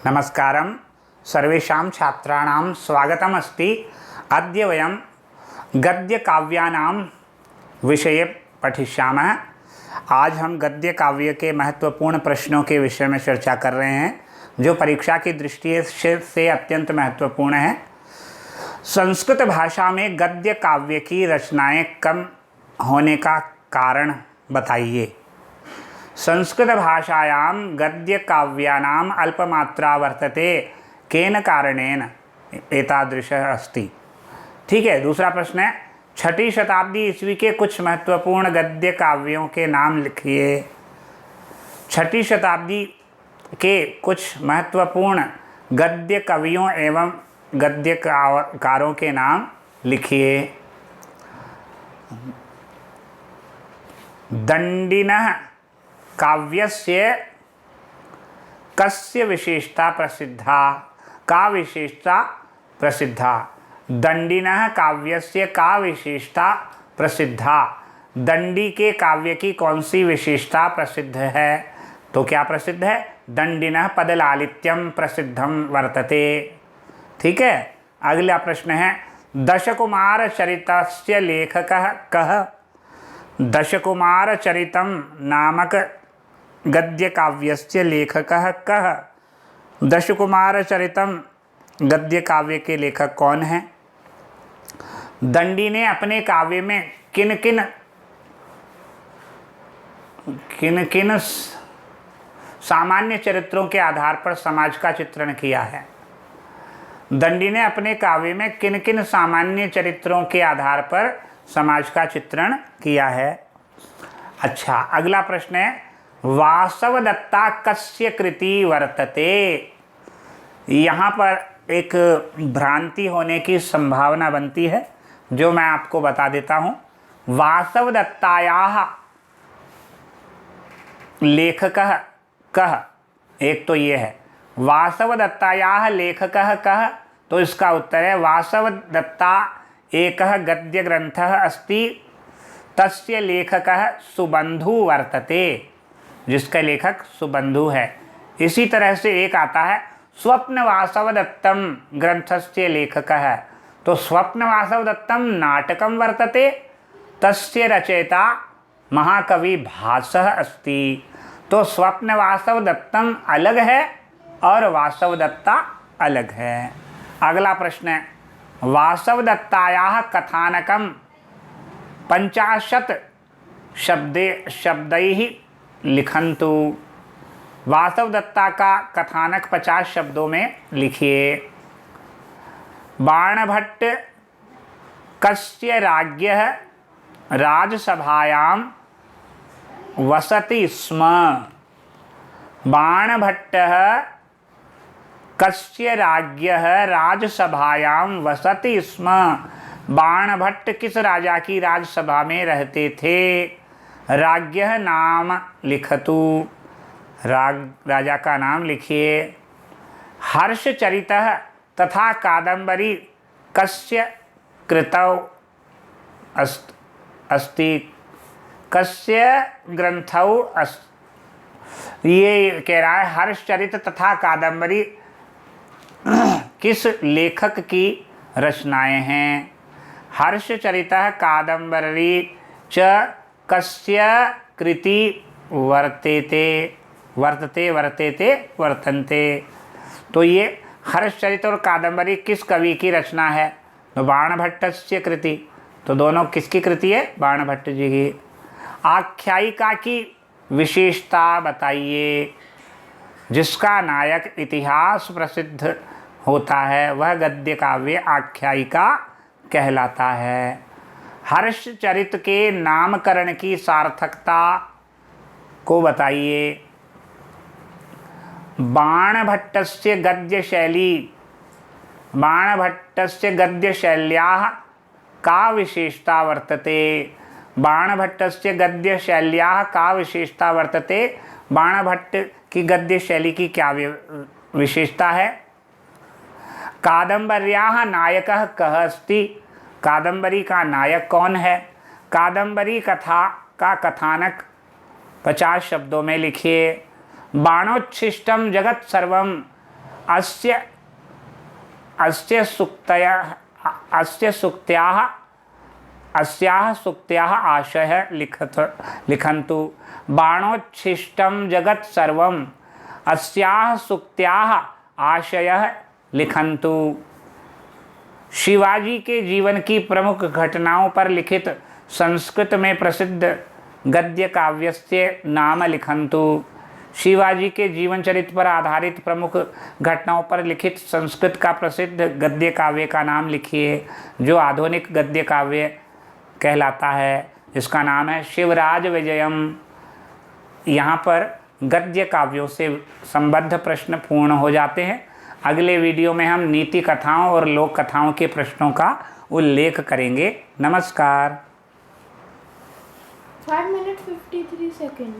नमस्कारं सर्वेषां छात्राणां स्वागतमस्ति। अद्य वयं गद्यकाव्यानां विषये पठिष्यामः। आज हम गद्य काव्य के महत्वपूर्ण प्रश्नों के विषय में चर्चा कर रहे हैं, जो परीक्षा की दृष्टि से अत्यंत महत्वपूर्ण है। संस्कृत भाषा में गद्य काव्य की रचनाएं कम होने का कारण बताइए। संस्कृत भाषायां गद्य काव्यानाम् अल्पमात्रा वर्तते, केन कारणेन एतादृशः अस्ति। ठीक है, दूसरा प्रश्न है, छठी शताब्दी ईस्वी के कुछ महत्वपूर्ण गद्य काव्यों के नाम लिखिए। छठी शताब्दी के कुछ महत्वपूर्ण गद्य कवियों एवं गद्यकारों के नाम लिखिए। दंडिनः काव्यस्य कस्य विशेषता प्रसिद्धा? का विशेषता प्रसिद्धा? दंडिनः काव्यस्य का विशेषता प्रसिद्धा? दंडी के काव्य की कौन सी विशेषता प्रसिद्ध है? तो क्या प्रसिद्ध है? दंडिनः पदलालित्यम प्रसिद्धम वर्तते। ठीक है, अगला प्रश्न है, दशकुमार चरितस्य लेखकः कः? दशकुमार चरितम नामक गद्य काव्यस्य लेखकः कः? दशकुमार चरितम गद्य काव्य के लेखक कौन हैं? दंडी ने अपने काव्य में किन किन सामान्य चरित्रों के आधार पर समाज का चित्रण किया है? दंडी ने अपने काव्य में किन किन सामान्य चरित्रों के आधार पर समाज का चित्रण किया है? अच्छा, अगला प्रश्न है, वासवदत्ता कस्य कृति वर्तते? यहाँ पर एक भ्रांति होने की संभावना बनती है, जो मैं आपको बता देता हूँ। वासवदत्तायाः लेखकः कः? एक तो ये है, वासवदत्तायाः लेखकः कः? तो इसका उत्तर है, वासवदत्ता एकः गद्य ग्रंथः अस्ति, तस्य लेखकः सुबंधु वर्तते, जिसका लेखक सुबंधु है। इसी तरह से एक आता है, स्वप्न वासवदत्तम ग्रंथस्य लेखकः। तो स्वप्न वासवदत्तम नाटकम वर्तते, तस्य रचयिता महाकवि भासः अस्ति। तो स्वप्न वासवदत्तम अलग है और वासवदत्ता अलग है। अगला प्रश्न है, वासवदत्तायाः कथानकं 50 शब्दैः लिखन्तु। वासवदत्ता का कथानक 50 शब्दों में लिखिए। बाणभट्ट कस्य राज्ञः राजसभायां वसति स्म? बाणभट्टः कस्य राज्ञः राजसभायां वसति स्म? बाणभट्ट किस राजा की राजसभा में रहते थे? राज्ञः नाम लिखतु। राजा का नाम लिखिए। हर्षचरितः तथा कादम्बरी कस्य कृतौ अस्ति? कस्य ग्रंथौ अस्ति? ये कह रहा है, हर्षचरित तथा कादम्बरी किस लेखक की रचनाएं हैं? हर्षचरितः कादम्बरी च कस्य कृति वर्तन्ते। तो ये हर्षचरित और कादम्बरी किस कवि की रचना है? तो बाणभट्टस्य कृति। तो दोनों किसकी कृति है? बाणभट्ट जी की। आख्यायिका की विशेषता बताइए। जिसका नायक इतिहास प्रसिद्ध होता है वह गद्य काव्य आख्यायिका कहलाता है। हर्षचरित के नामकरण की सार्थकता को बताइए। बाणभट्टस्य गद्यशैल्याः का विशेषता वर्तते? बाणभट्टस्य गद्यशैल्याः का विशेषता वर्तते? बाणभट्ट की गद्य शैली की क्या विशेषता है? कादम्बर्याः नायकः कः अस्ति? कादम्बरी का नायक कौन है? कादम्बरी कथा का कथानक 50 शब्दों में लिखिए। बाणोच्छिष्टम जगत सर्वम अस्य अस्य सूक्तयः अस्य सूक्त्याः अस्याः सूक्त्याः आशयः लिखन्तु। बाणोच्छिष्टं जगत् सर्वम् अस्याः सूक्त्याः आशयः लिखन्तु। शिवाजी के जीवन की प्रमुख घटनाओं पर लिखित संस्कृत में प्रसिद्ध गद्य काव्यस्य नाम लिखन्तु। शिवाजी के जीवन चरित्र पर आधारित प्रमुख घटनाओं पर लिखित संस्कृत का प्रसिद्ध गद्य काव्य का नाम लिखिए, जो आधुनिक गद्य काव्य कहलाता है। इसका नाम है शिवराज विजयम। यहाँ पर गद्य काव्यों से संबद्ध प्रश्न पूर्ण हो जाते हैं। अगले वीडियो में हम नीति कथाओं और लोक कथाओं के प्रश्नों का उल्लेख करेंगे। नमस्कार। 5 minutes 53 seconds।